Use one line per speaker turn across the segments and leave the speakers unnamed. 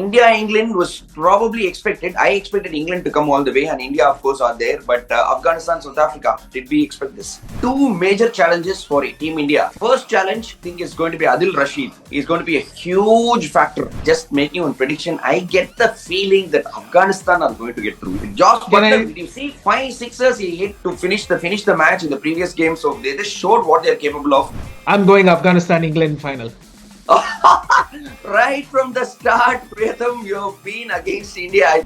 India England was probably expected. I expected England to come all the way, and India, of course, are there. But Afghanistan, South Africa, did we expect this? Two major challenges for Team India. First challenge, I think, is going to be Adil Rashid. He's going to be a huge factor. Just making one prediction, I get the feeling that Afghanistan are going to get through. Josh Butler, did you see 5 sixers he hit to finish the match in the previous game? So they just showed what they're capable of.
I'm going Afghanistan-England final.
Right from the start, Priyatham, you've been against India.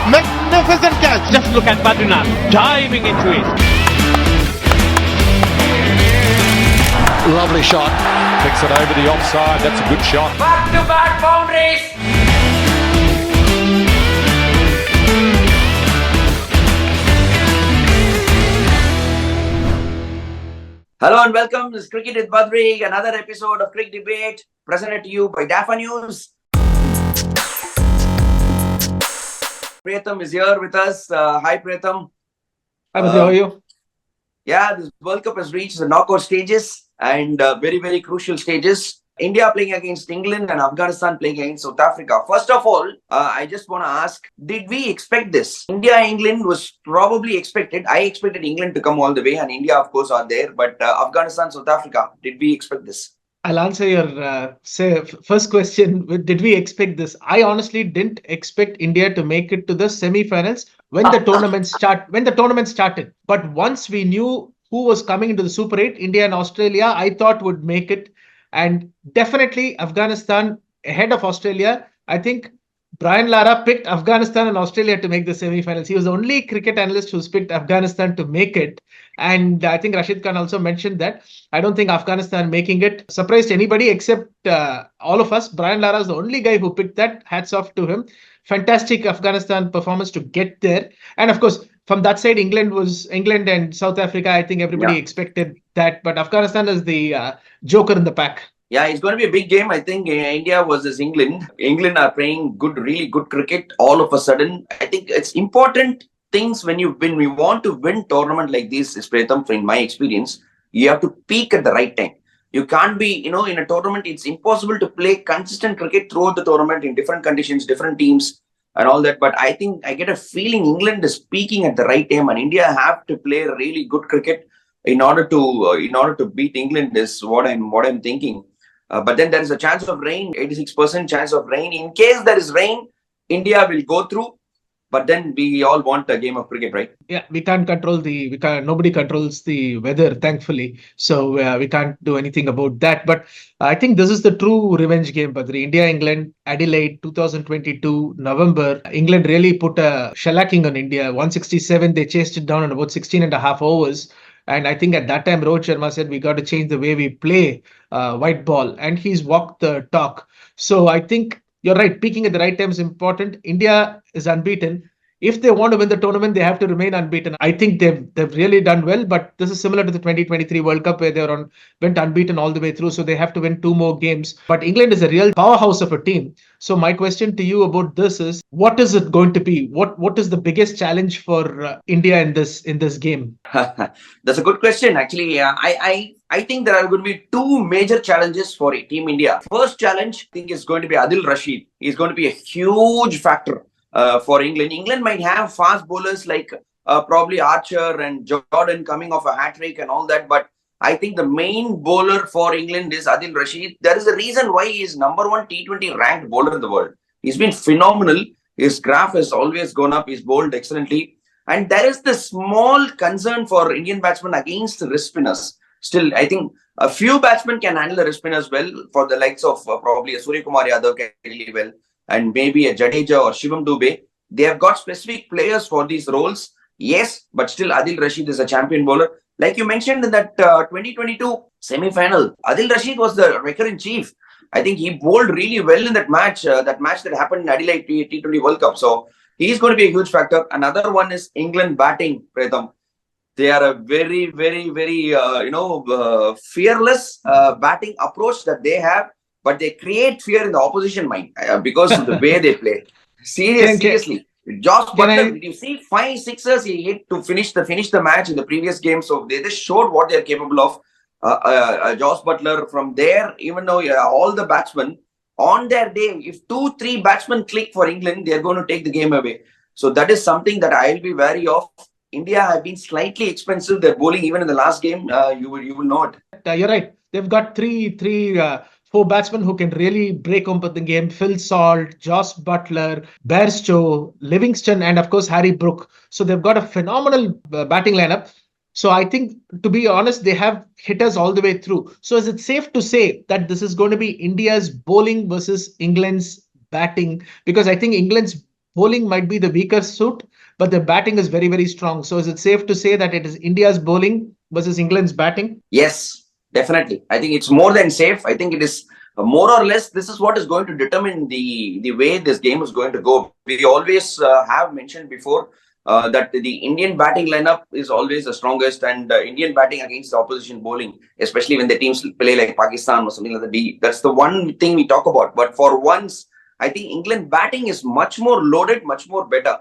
Magnificent catch. Just look at Badrinath diving into it.
Lovely shot.
Picks it over the offside. That's a good shot.
Back-to-back boundaries.
Hello and welcome. This is Cricket with Badri, another episode of Cricket Debate presented to you by DAFA News. Priyatham is here with us. Hi, Priyatham.
Hi, Badri, how are you?
Yeah, this World Cup has reached the knockout stages and very, very crucial stages. India playing against England and Afghanistan playing against South Africa. First of all, I just want to ask, did we expect this? India-England was probably expected. I expected England to come all the way, and India, of course, are there. But Afghanistan, South Africa, did we expect this?
I'll answer your first question. Did we expect this? I honestly didn't expect India to make it to the semi-finals when the tournament started. But once we knew who was coming into the Super 8, India and Australia, I thought would make it. And definitely Afghanistan ahead of Australia. I think Brian Lara picked Afghanistan and Australia to make the semi-finals. He was the only cricket analyst who's picked Afghanistan to make it. And I think Rashid Khan also mentioned that. I don't think Afghanistan making it surprised anybody except all of us. Brian Lara is the only guy who picked that. Hats off to him. Fantastic Afghanistan performance to get there. And of course, from that side, England and South Africa. I think everybody expected that. But Afghanistan is the joker in the pack.
Yeah, it's going to be a big game. I think India versus England. England are playing really good cricket all of a sudden. I think it's important things when we want to win tournament like this, Priyatham, in my experience, you have to peak at the right time. You can't be, in a tournament, it's impossible to play consistent cricket throughout the tournament in different conditions, different teams and all that. But I think I get a feeling England is peaking at the right time and India have to play really good cricket in order to beat England is what I'm thinking. But then there is a chance of rain, 86% chance of rain. In case there is rain, India will go through. But then we all want a game of cricket, right?
Yeah, nobody controls the weather, thankfully. So we can't do anything about that. But I think this is the true revenge game, Badri. India-England, Adelaide, 2022, November. England really put a shellacking on India. 167, they chased it down in about 16 and a half overs. And I think at that time, Rohit Sharma said, we got to change the way we play white ball. And he's walked the talk. So I think you're right. Peaking at the right time is important. India is unbeaten. If they want to win the tournament, they have to remain unbeaten. I think they've really done well. But this is similar to the 2023 World Cup where they went unbeaten all the way through. So they have to win 2 more games. But England is a real powerhouse of a team. So my question to you about this is, what is it going to be? What is the biggest challenge for India in this game?
That's a good question. Actually, I think there are going to be 2 major challenges for Team India. First challenge, I think, is going to be Adil Rashid. He's going to be a huge factor for England. England might have fast bowlers like probably Archer and Jordan coming off a hat-trick and all that. But I think the main bowler for England is Adil Rashid. There is a reason why he is number 1 T20 ranked bowler in the world. He's been phenomenal. His graph has always gone up. He's bowled excellently. And there is the small concern for Indian batsmen against wrist spinners. Still, I think a few batsmen can handle the wrist spinners well, for the likes of probably a Surya Kumar Yadav can really well, and maybe a Jadeja or Shivam Dube. They have got specific players for these roles. Yes, but still Adil Rashid is a champion bowler. Like you mentioned in that 2022 semi-final, Adil Rashid was the recurring chief. I think he bowled really well in that match that happened in Adelaide T20 World Cup. So he's going to be a huge factor. Another one is England batting, Priyatham. They are a very, very, very, fearless batting approach that they have, but they create fear in the opposition mind because of the way they play. Seriously. Josh Butler, did you see 5 sixers he hit to finish the match in the previous game? So they just showed what they're capable of. Josh Butler. From there, even though all the batsmen on their day, if 2-3 batsmen click for England, they are going to take the game away. So that is something that I'll be wary of. India have been slightly expensive. Their bowling, even in the last game, you will know it.
You're right. They've got four batsmen who can really break open the game. Phil Salt, Josh Butler, Bairstow, Livingston, and of course Harry Brook. So they've got a phenomenal batting lineup. So I think, to be honest, they have hit us all the way through. So is it safe to say that this is going to be India's bowling versus England's batting? Because I think England's bowling might be the weaker suit, but their batting is very, very strong. So is it safe to say that it is India's bowling versus England's batting?
Yes, definitely. I think it's more than safe. I think it is more or less, this is what is going to determine the way this game is going to go. We always have mentioned before that the Indian batting lineup is always the strongest, and Indian batting against the opposition bowling, especially when the teams play like Pakistan or something like that. That's the one thing we talk about. But for once, I think England batting is much more loaded, much more better.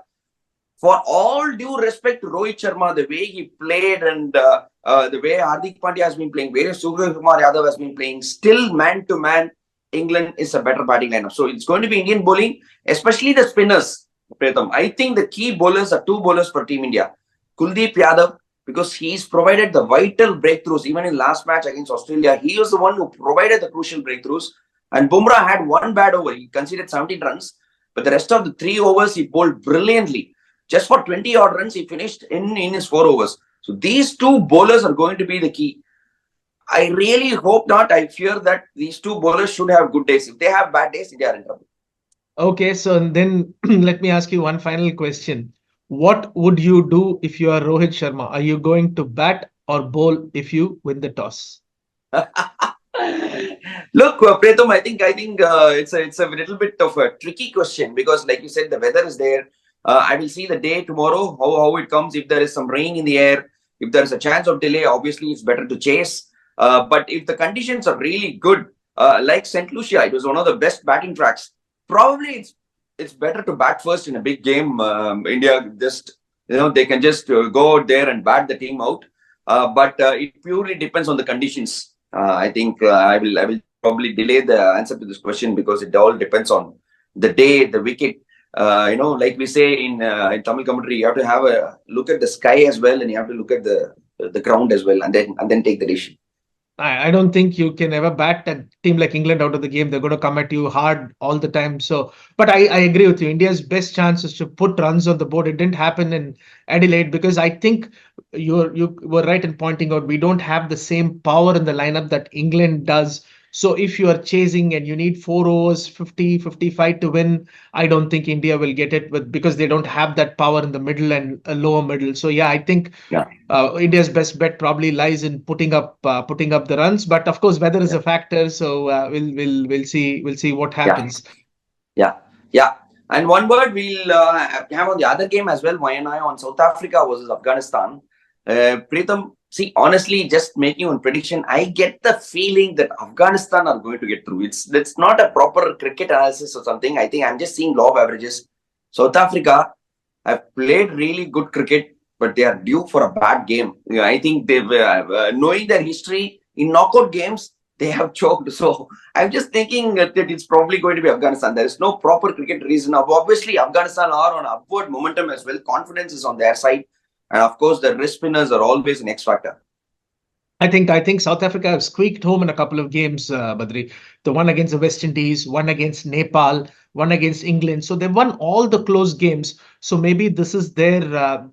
For all due respect to Rohit Sharma, the way he played and the way Hardik Pandya has been playing, where Surya Kumar Yadav has been playing, still man to man, England is a better batting lineup. So it's going to be Indian bowling, especially the spinners. Pratham, I think the key bowlers are 2 bowlers for Team India. Kuldeep Yadav, because he's provided the vital breakthroughs. Even in last match against Australia, he was the one who provided the crucial breakthroughs. And Bumrah had 1 bad over. He conceded 17 runs. But the rest of the 3 overs, he bowled brilliantly. Just for 20 odd runs, he finished in his 4 overs. So these 2 bowlers are going to be the key. I really hope not. I fear that these 2 bowlers should have good days. If they have bad days, they are in trouble.
Okay, so then let me ask you one final question. What would you do if you are Rohit Sharma? Are you going to bat or bowl if you win the toss?
Look, Pratham, I think it's a little bit of a tricky question because, like you said, the weather is there. I will see the day tomorrow, how it comes. If there is some rain in the air, if there is a chance of delay, obviously it's better to chase. But if the conditions are really good, like St. Lucia, it was one of the best batting tracks. Probably it's better to bat first in a big game. India just, they can just go out there and bat the team out. But it purely depends on the conditions. I think I will probably delay the answer to this question because it all depends on the day, the wicket. Like we say in Tamil commentary, you have to have a look at the sky as well, and you have to look at the ground as well, and then take the decision.
I don't think you can ever bat a team like England out of the game. They're going to come at you hard all the time. So, but I agree with you. India's best chance is to put runs on the board. It didn't happen in Adelaide because I think you were right in pointing out we don't have the same power in the lineup that England does. So if you are chasing and you need 4 overs, 50, 55 to win, I don't think India will get it because they don't have that power in the middle and a lower middle. So yeah, I think India's best bet probably lies in putting up the runs. But of course, weather is a factor. So we'll see what happens.
Yeah. And one word we'll have on the other game as well. YNI on South Africa versus Afghanistan. Pritham, see, honestly, just making one prediction, I get the feeling that Afghanistan are going to get through. It's not a proper cricket analysis or something. I think I'm just seeing law of averages. South Africa have played really good cricket, but they are due for a bad game. I think they've knowing their history in knockout games, they have choked. So I'm just thinking that it's probably going to be Afghanistan. There is no proper cricket reason. Obviously, Afghanistan are on upward momentum as well. Confidence is on their side. And of course, the wrist spinners are always an X factor.
I think South Africa have squeaked home in a couple of games, Badri. The one against the West Indies, one against Nepal, one against England. So they've won all the close games. So maybe this is their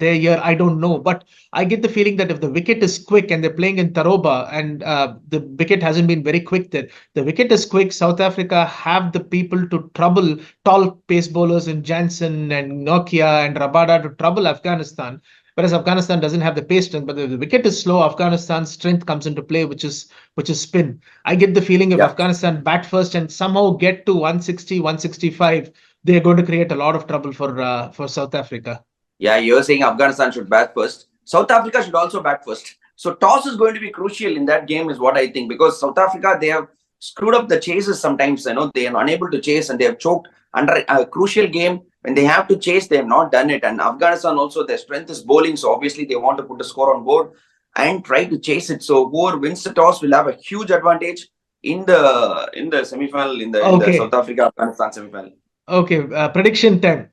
year. I don't know. But I get the feeling that if the wicket is quick and they're playing in Tarouba and the wicket hasn't been very quick there, the wicket is quick. South Africa have the people to trouble tall pace bowlers in Jansen and Nokia and Rabada to trouble Afghanistan. Whereas Afghanistan doesn't have the pace strength, but if the wicket is slow, Afghanistan's strength comes into play, which is spin. I get the feeling if Afghanistan bat first and somehow get to 160, 165, they're going to create a lot of trouble for South Africa.
Yeah, you're saying Afghanistan should bat first. South Africa should also bat first. So toss is going to be crucial in that game is what I think, because South Africa, they have screwed up the chases sometimes. They are unable to chase and they have choked under a crucial game. When they have to chase, they have not done it. And Afghanistan also, their strength is bowling. So obviously they want to put a score on board. and try to chase it. So whoever wins the toss will have a huge advantage in the semi-final, in the
Okay.
South Africa Afghanistan semi-final.
Okay, prediction time.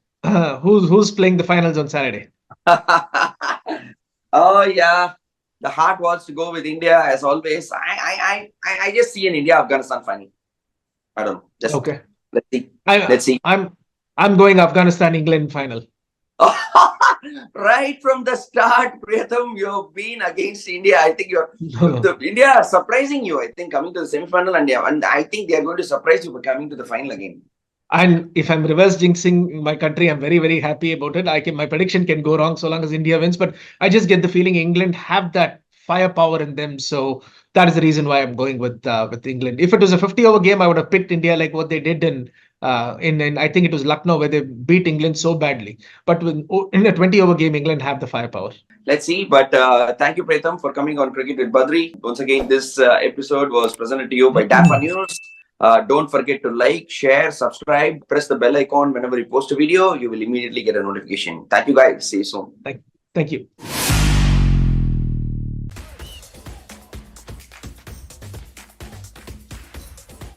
Who's playing the finals on Saturday?
Oh yeah, the heart wants to go with India as always. I just see an India Afghanistan final. I don't know. Just
Okay.
let's see.
I-
Let's see.
I'm going Afghanistan England final.
Right from the start, Priyatham, you've been against India. I think India are surprising you. I think coming to the semi-final, and I think they are going to surprise you by coming to the final again.
And if I'm reverse jinxing my country, I'm very, very happy about it. My prediction can go wrong so long as India wins, but I just get the feeling England have that firepower in them. So that is the reason why I'm going with England. If it was a 50-over game, I would have picked India like what they did in I think it was Lucknow where they beat England so badly. But in a 20-over game, England have the firepower.
Let's see. But thank you, Priyatham, for coming on Cricket with Badri. Once again, this episode was presented to you by DAFA News. Don't forget to like, share, subscribe, press the bell icon. Whenever you post a video, you will immediately get a notification. Thank you, guys. See you soon.
Thank you.